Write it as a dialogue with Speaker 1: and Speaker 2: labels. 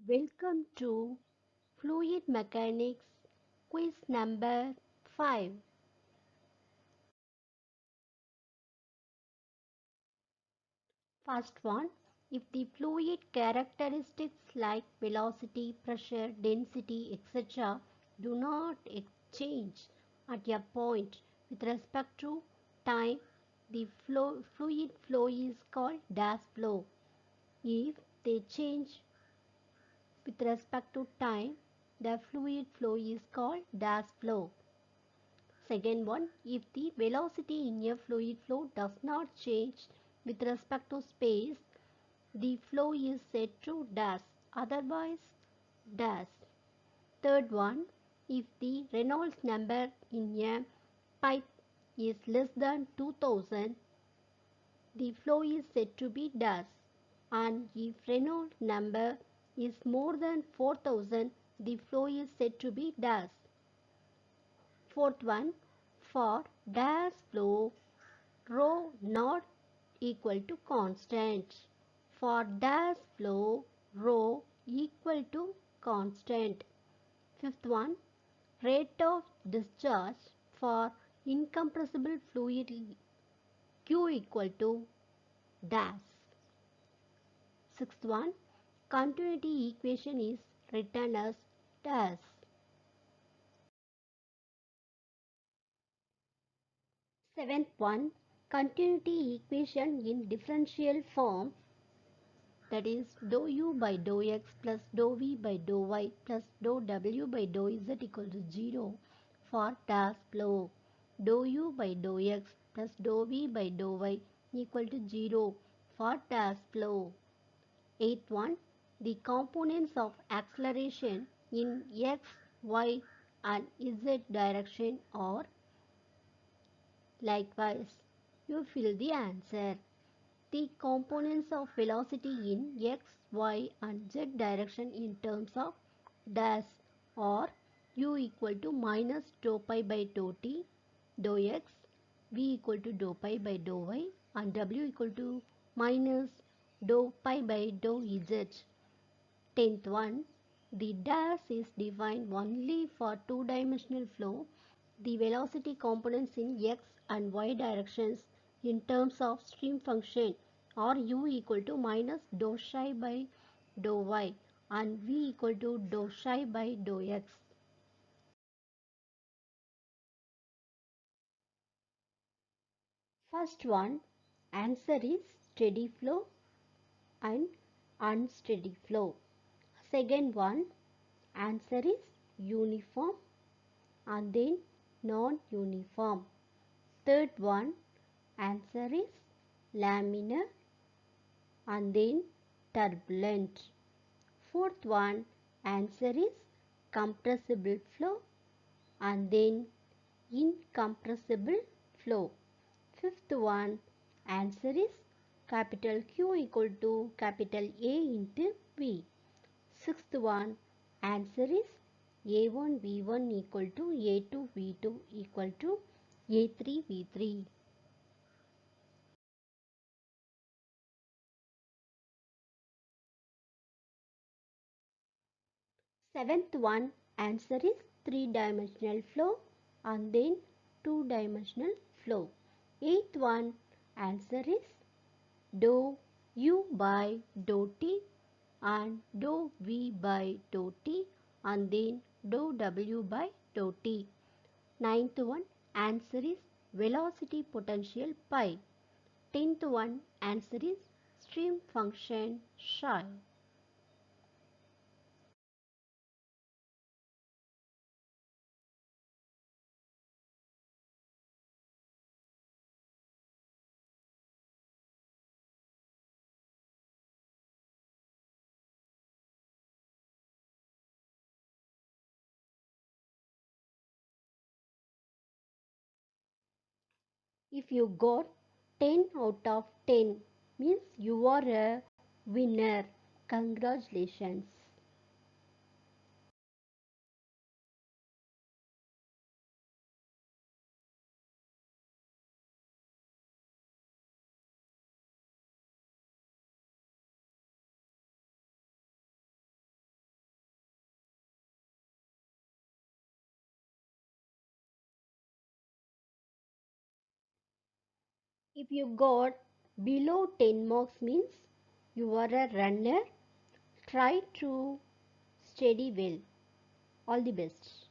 Speaker 1: Welcome to Fluid Mechanics quiz number 5. First one, if the fluid characteristics like velocity, pressure, density, etc. do not change at a point with respect to time, the fluid flow is called dash flow. If they change with respect to time, the fluid flow is called dash flow. Second one, if the velocity in a fluid flow does not change with respect to space, the flow is said to dash, otherwise dash. Third one, if the Reynolds number in a pipe is less than 2000, the flow is said to be dash, and if Reynolds number is more than 4000, the flow is said to be dash. Fourth one, for dash flow, rho not equal to constant. For dash flow, rho equal to constant. Fifth one, rate of discharge for incompressible fluid Q equal to dash. Sixth one, continuity equation is written as dash. Seventh one, continuity equation in differential form, that is dou u by dou x plus dou v by dou y plus dou w by dou z equal to 0 for dash flow. Dou u by dou x plus dou v by dou y equal to 0 for dash flow. Eighth one, the components of acceleration in x, y and z direction are likewise. You fill the answer. The components of velocity in x, y and z direction in terms of dash are u equal to minus dou pi by dou t, dou x, v equal to dou pi by dou y and w equal to minus dou pi by dou z. Tenth one, the dash is defined only for two-dimensional flow. The velocity components in x and y directions in terms of stream function are u equal to minus dou psi by dou y and v equal to dou psi by dou x. First one, answer is steady flow and unsteady flow. Second one, answer is uniform and then non-uniform. Third one, answer is laminar and then turbulent. Fourth one, answer is compressible flow and then incompressible flow. Fifth one, answer is capital Q equal to capital A into V. Sixth one, answer is A1 V1 equal to A2 V2 equal to A3 V3. Seventh one, answer is three-dimensional flow and then two-dimensional flow. Eighth one, answer is dou u by dou t and dou v by dou t and then dou w by dou t. Ninth one, answer is velocity potential pi. Tenth one, answer is stream function psi. If you got 10 out of 10, means you are a winner. Congratulations. If you got below 10 marks means you are a runner. Try to study well. All the best.